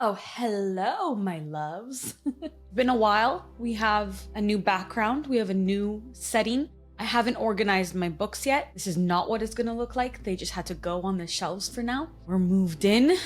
Oh, hello, my loves. Been a while. We have a new background. We have a new setting. I haven't organized my books yet. This is not what it's gonna look like. They just had to go on the shelves for now. We're moved in.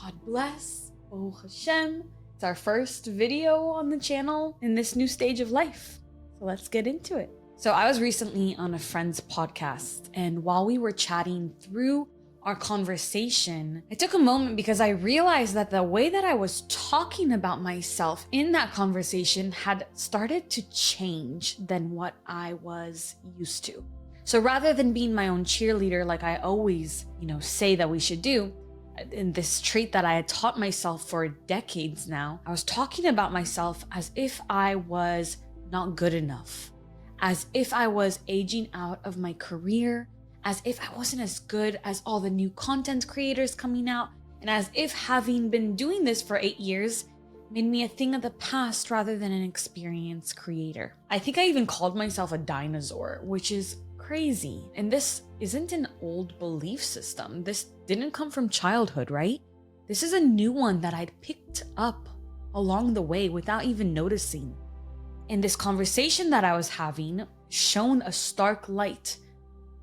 God bless. Oh Hashem. It's our first video on the channel in this new stage of life. So let's get into it. So I was recently on a friend's podcast, and while we were chatting through our conversation, I took a moment because I realized that the way that I was talking about myself in that conversation had started to change than what I was used to. So rather than being my own cheerleader like I always, say that we should do, in this trait that I had taught myself for decades now, I was talking about myself as if I was not good enough, as if I was aging out of my career, as if I wasn't as good as all the new content creators coming out, and as if having been doing this for 8 years made me a thing of the past rather than an experienced creator. I think I even called myself a dinosaur, which is crazy. And this isn't an old belief system. This didn't come from childhood, right? This is a new one that I'd picked up along the way without even noticing. And this conversation that I was having shone a stark light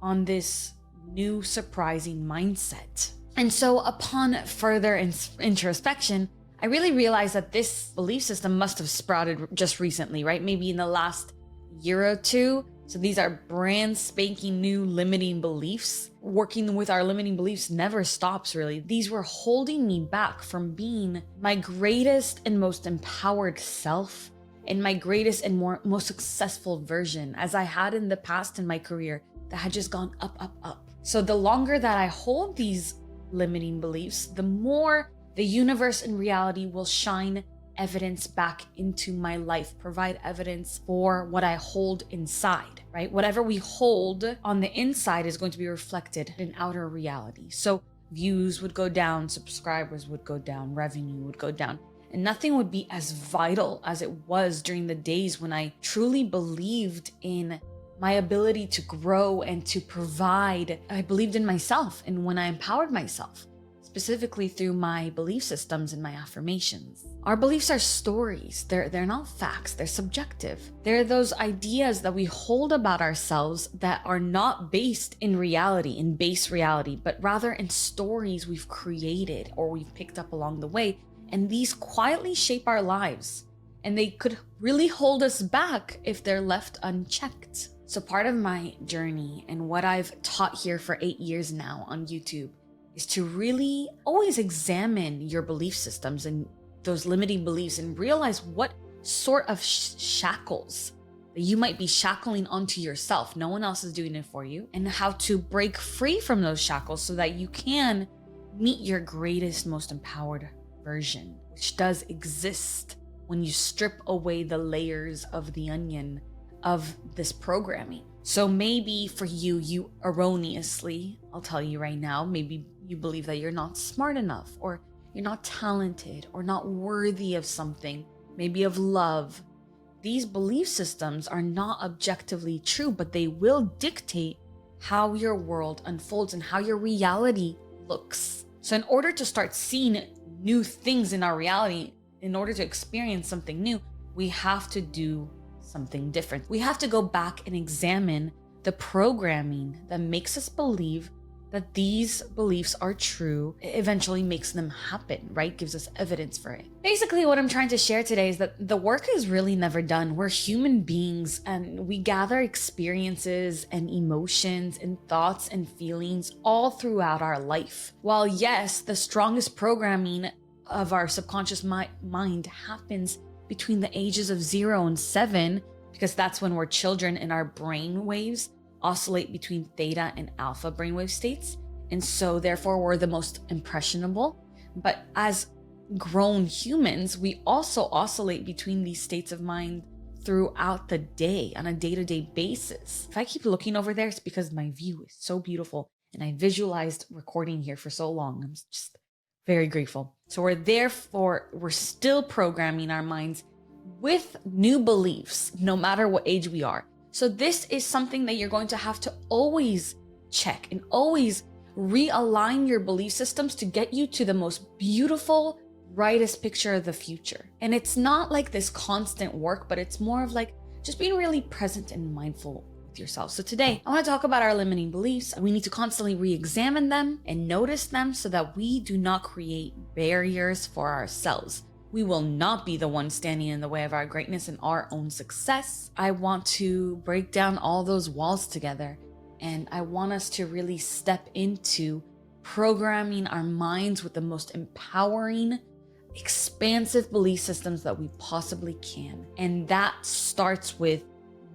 on this new surprising mindset. And so upon further introspection, I really realized that this belief system must have sprouted just recently, right? Maybe in the last year or two. So these are brand spanking new limiting beliefs. Working with our limiting beliefs never stops, really. These were holding me back from being my greatest and most empowered self and my greatest and most successful version as I had in the past in my career that had just gone up, up, up. So the longer that I hold these limiting beliefs, the more the universe and reality will shine evidence back into my life, provide evidence for what I hold inside, right? Whatever we hold on the inside is going to be reflected in outer reality. So views would go down, subscribers would go down, revenue would go down, and nothing would be as vital as it was during the days when I truly believed in my ability to grow and to provide. I believed in myself, and when I empowered myself, specifically through my belief systems and my affirmations. Our beliefs are stories. They're not facts. They're subjective. They're those ideas that we hold about ourselves that are not based in reality, in base reality, but rather in stories we've created or we've picked up along the way. And these quietly shape our lives, and they could really hold us back if they're left unchecked. So part of my journey and what I've taught here for 8 years now on YouTube is to really always examine your belief systems and those limiting beliefs and realize what sort of shackles that you might be shackling onto yourself. No one else is doing it for you, and how to break free from those shackles so that you can meet your greatest, most empowered version, which does exist when you strip away the layers of the onion of this programming. So maybe for you erroneously, I'll tell you right now, maybe you believe that you're not smart enough, or you're not talented, or not worthy of something, maybe of love. These belief systems are not objectively true, but they will dictate how your world unfolds and how your reality looks. So in order to start seeing new things in our reality, in order to experience something new, we have to do something different. We have to go back and examine the programming that makes us believe that these beliefs are true. It eventually makes them happen, right? Gives us evidence for it. Basically, what I'm trying to share today is that the work is really never done. We're human beings, and we gather experiences and emotions and thoughts and feelings all throughout our life. While yes, the strongest programming of our subconscious mind happens between the ages of 0 and 7, because that's when we're children and our brain waves oscillate between theta and alpha brainwave states. And so therefore we're the most impressionable. But as grown humans, we also oscillate between these states of mind throughout the day on a day-to-day basis. If I keep looking over there, it's because my view is so beautiful and I visualized recording here for so long. I'm just very grateful. So we're still programming our minds with new beliefs, no matter what age we are. So this is something that you're going to have to always check and always realign your belief systems to get you to the most beautiful brightest picture of the future. And it's not like this constant work, but it's more of like just being really present and mindful with yourself. So today, I want to talk about our limiting beliefs. We need to constantly re-examine them and notice them so that we do not create barriers for ourselves. We will not be the one standing in the way of our greatness and our own success. I want to break down all those walls together, and I want us to really step into programming our minds with the most empowering, expansive belief systems that we possibly can. And that starts with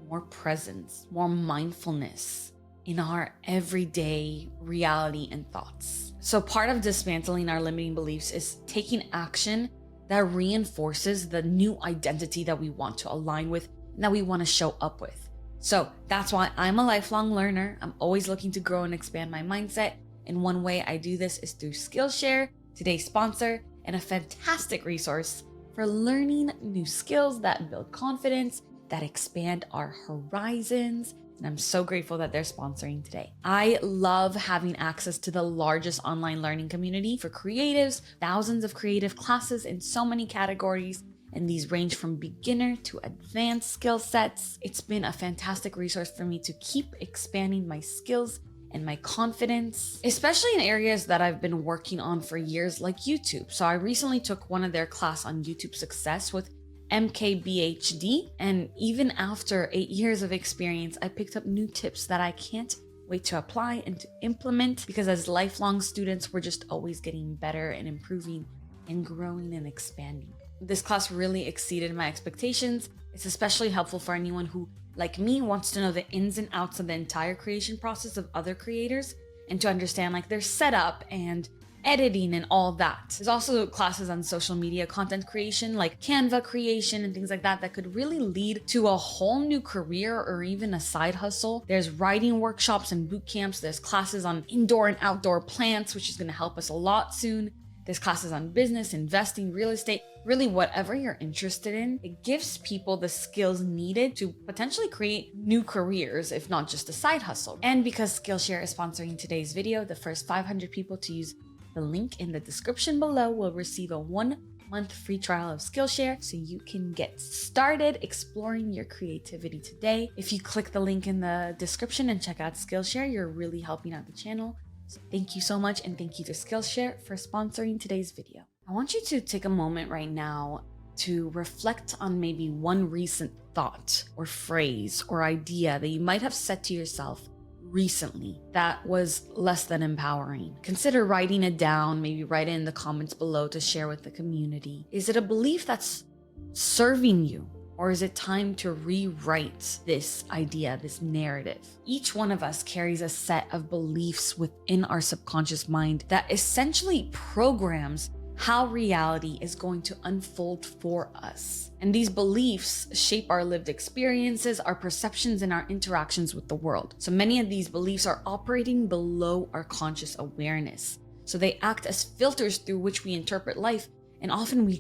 more presence, more mindfulness in our everyday reality and thoughts. So part of dismantling our limiting beliefs is taking action that reinforces the new identity that we want to align with and that we want to show up with. So that's why I'm a lifelong learner. I'm always looking to grow and expand my mindset. And one way I do this is through Skillshare, today's sponsor, and a fantastic resource for learning new skills that build confidence, that expand our horizons. And I'm so grateful that they're sponsoring today. I love having access to the largest online learning community for creatives, thousands of creative classes in so many categories, and these range from beginner to advanced skill sets. It's been a fantastic resource for me to keep expanding my skills and my confidence, especially in areas that I've been working on for years, like YouTube. So I recently took one of their class on YouTube success with MKBHD, and even after 8 years of experience, I picked up new tips that I can't wait to apply and to implement, because as lifelong students, we're just always getting better and improving and growing and expanding. This class really exceeded my expectations. It's especially helpful for anyone who, like me, wants to know the ins and outs of the entire creation process of other creators and to understand like their setup and editing and all that. There's also classes on social media content creation, like Canva creation and things like that, that could really lead to a whole new career or even a side hustle. There's writing workshops and boot camps. There's classes on indoor and outdoor plants, which is going to help us a lot soon. There's classes on business, investing, real estate, really whatever you're interested in. It gives people the skills needed to potentially create new careers, if not just a side hustle. And because Skillshare is sponsoring today's video, the first 500 people to use the link in the description below will receive a 1-month free trial of Skillshare, so you can get started exploring your creativity today. If you click the link in the description and check out Skillshare, you're really helping out the channel. So thank you so much, and thank you to Skillshare for sponsoring today's video. I want you to take a moment right now to reflect on maybe one recent thought or phrase or idea that you might have said to yourself recently that was less than empowering. Consider writing it down, maybe write it in the comments below to share with the community. Is it a belief that's serving you? Or is it time to rewrite this idea, this narrative? Each one of us carries a set of beliefs within our subconscious mind that essentially programs how reality is going to unfold for us. And these beliefs shape our lived experiences, our perceptions, and our interactions with the world. So many of these beliefs are operating below our conscious awareness. So they act as filters through which we interpret life, and often we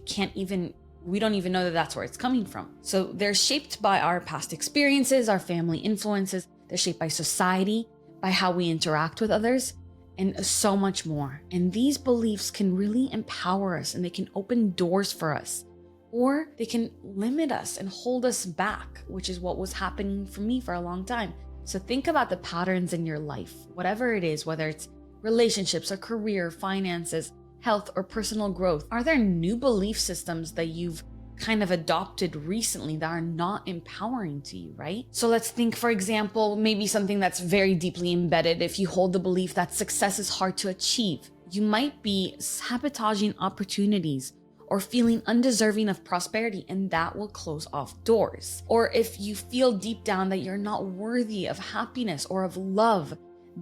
don't even know that that's where it's coming from. So they're shaped by our past experiences, our family influences, they're shaped by society, by how we interact with others, and so much more. And these beliefs can really empower us, and they can open doors for us, or they can limit us and hold us back, which is what was happening for me for a long time. So think about the patterns in your life, whatever it is, whether it's relationships or career, finances, health, or personal growth. Are there new belief systems that you've kind of adopted recently that are not empowering to you, right? So let's think, for example, maybe something that's very deeply embedded. If you hold the belief that success is hard to achieve, you might be sabotaging opportunities or feeling undeserving of prosperity, and that will close off doors. Or if you feel deep down that you're not worthy of happiness or of love,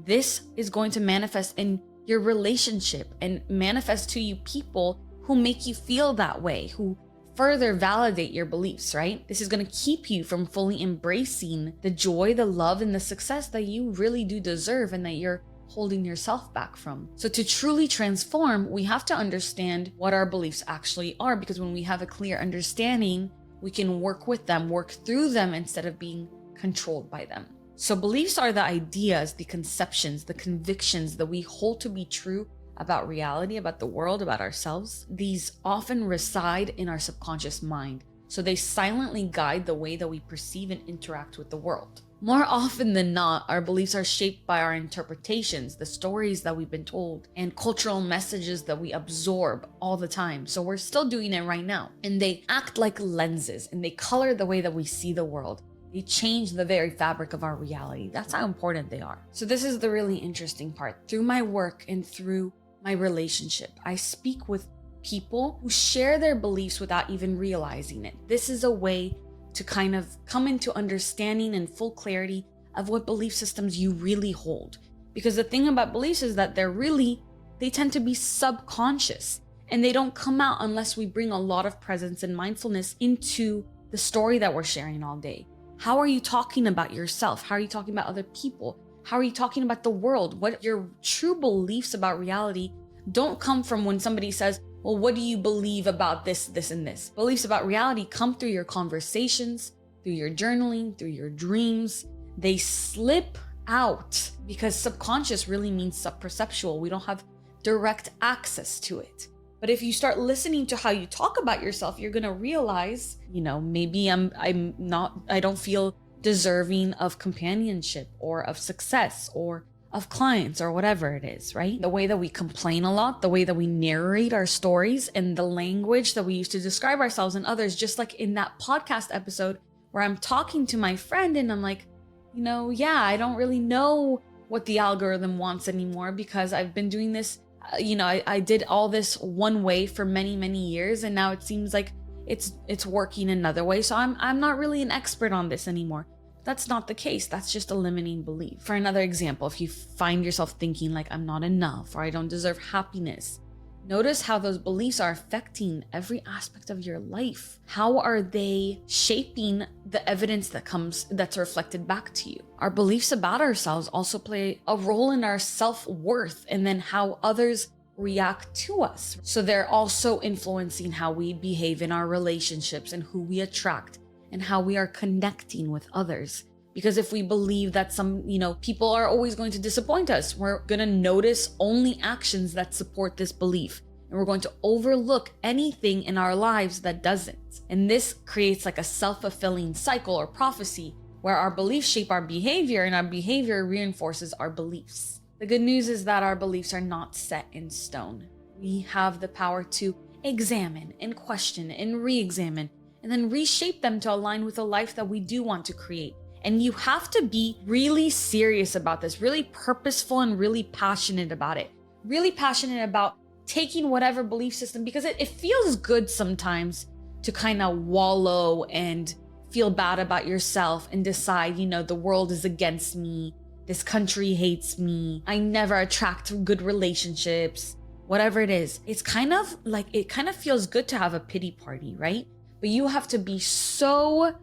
this is going to manifest in your relationship and manifest to you people who make you feel that way, who further validate your beliefs, right? This is going to keep you from fully embracing the joy, the love, and the success that you really do deserve and that you're holding yourself back from. So to truly transform, we have to understand what our beliefs actually are, because when we have a clear understanding, we can work with them, work through them instead of being controlled by them. So beliefs are the ideas, the conceptions, the convictions that we hold to be true about reality, about the world, about ourselves, these often reside in our subconscious mind. So they silently guide the way that we perceive and interact with the world. More often than not, our beliefs are shaped by our interpretations, the stories that we've been told, and cultural messages that we absorb all the time. So we're still doing it right now. And they act like lenses, and they color the way that we see the world. They change the very fabric of our reality. That's how important they are. So this is the really interesting part. Through my work and through my relationship, I speak with people who share their beliefs without even realizing it. This is a way to kind of come into understanding and full clarity of what belief systems you really hold. Because the thing about beliefs is that they tend to be subconscious, and they don't come out unless we bring a lot of presence and mindfulness into the story that we're sharing all day. How are you talking about yourself? How are you talking about other people? How are you talking about the world? What your true beliefs about reality don't come from when somebody says, well, what do you believe about this, this, and this? Beliefs about reality come through your conversations, through your journaling, through your dreams. They slip out because subconscious really means subperceptual. We don't have direct access to it. But if you start listening to how you talk about yourself, you're gonna realize, maybe I don't feel deserving of companionship or of success or of clients or whatever it is, right? The way that we complain a lot, the way that we narrate our stories, and the language that we use to describe ourselves and others, just like in that podcast episode where I'm talking to my friend and I'm like, I don't really know what the algorithm wants anymore because I've been doing this, I did all this one way for many, many years, and now it seems like it's working another way. So I'm not really an expert on this anymore. That's not the case. That's just a limiting belief. For another example, if you find yourself thinking like I'm not enough or I don't deserve happiness, notice how those beliefs are affecting every aspect of your life. How are they shaping the evidence that's reflected back to you? Our beliefs about ourselves also play a role in our self-worth and then how others react to us. So they're also influencing how we behave in our relationships and who we attract and how we are connecting with others. Because if we believe that people are always going to disappoint us, we're going to notice only actions that support this belief. And we're going to overlook anything in our lives that doesn't. And this creates like a self-fulfilling cycle or prophecy where our beliefs shape our behavior and our behavior reinforces our beliefs. The good news is that our beliefs are not set in stone. We have the power to examine and question and re-examine and then reshape them to align with a life that we do want to create. And you have to be really serious about this, really purposeful and really passionate about it. Really passionate about taking whatever belief system, because it feels good sometimes to kind of wallow and feel bad about yourself and decide, the world is against me. This country hates me. I never attract good relationships, whatever it is. It's kind of feels good to have a pity party, right? But you have to be so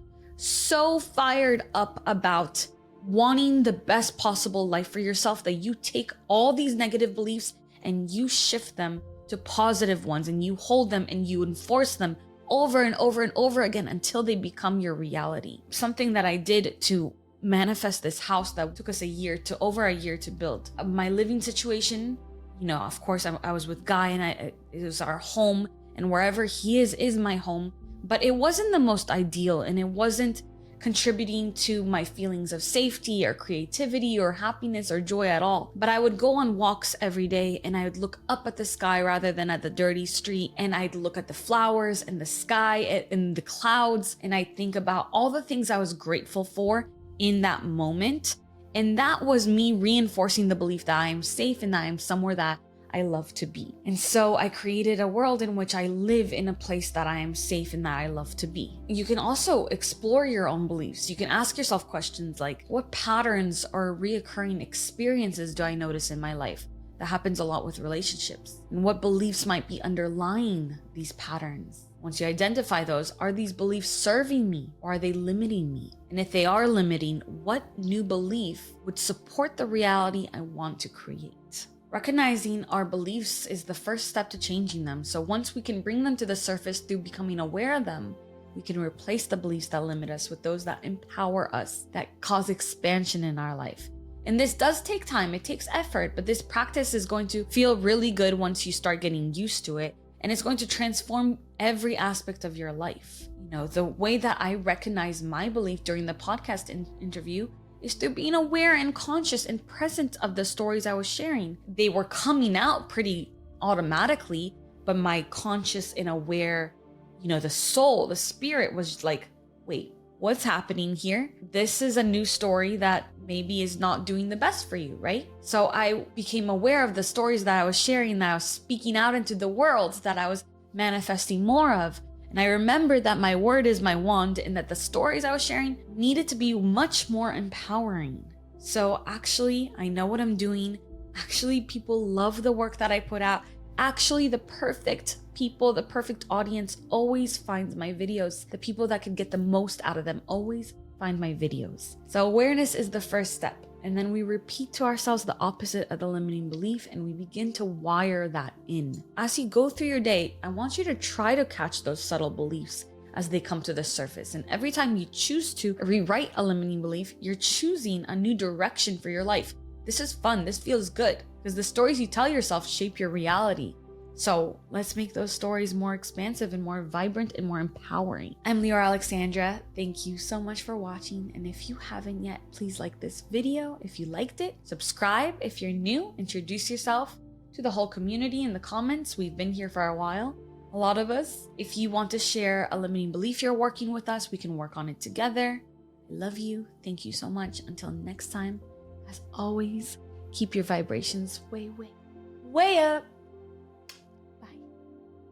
fired up about wanting the best possible life for yourself that you take all these negative beliefs and you shift them to positive ones and you hold them and you enforce them over and over and over again until they become your reality. Something that I did to manifest this house that took us over a year to build. My living situation, of course I was with Guy and it was our home, and wherever he is my home. But it wasn't the most ideal, and it wasn't contributing to my feelings of safety or creativity or happiness or joy at all. But I would go on walks every day and I would look up at the sky rather than at the dirty street. And I'd look at the flowers and the sky and the clouds. And I'd think about all the things I was grateful for in that moment. And that was me reinforcing the belief that I am safe and that I am somewhere that I love to be. And so I created a world in which I live in a place that I am safe and that I love to be. You can also explore your own beliefs. You can ask yourself questions like, what patterns or reoccurring experiences do I notice in my life? That happens a lot with relationships. And what beliefs might be underlying these patterns? Once you identify those, are these beliefs serving me or are they limiting me? And if they are limiting, what new belief would support the reality I want to create? Recognizing our beliefs is the first step to changing them. So once we can bring them to the surface through becoming aware of them, we can replace the beliefs that limit us with those that empower us, that cause expansion in our life. And this does take time, it takes effort, but this practice is going to feel really good once you start getting used to it. And it's going to transform every aspect of your life. You know, the way that I recognize my belief during the podcast interview is through being aware and conscious and present of the stories I was sharing. They were coming out pretty automatically, but my conscious and aware, you know, the soul, the spirit was like, wait, what's happening here? This is a new story that maybe is not doing the best for you, right? So I became aware of the stories that I was sharing, that I was speaking out into the world, that I was manifesting more of. And I remembered that my word is my wand, and that the stories I was sharing needed to be much more empowering. So actually, I know what I'm doing. Actually, people love the work that I put out. Actually, the perfect people, the perfect audience always finds my videos. The people that can get the most out of them always find my videos. So awareness is the first step. And then we repeat to ourselves the opposite of the limiting belief, and we begin to wire that in. As you go through your day, I want you to try to catch those subtle beliefs as they come to the surface. And every time you choose to rewrite a limiting belief, you're choosing a new direction for your life. This is fun. This feels good because the stories you tell yourself shape your reality. So let's make those stories more expansive and more vibrant and more empowering. I'm Leeor Alexandra. Thank you so much for watching. And if you haven't yet, please like this video if you liked it. Subscribe if you're new. Introduce yourself to the whole community in the comments. We've been here for a while, a lot of us. If you want to share a limiting belief you're working with us, we can work on it together. I love you. Thank you so much. Until next time, as always, keep your vibrations way, way, way up.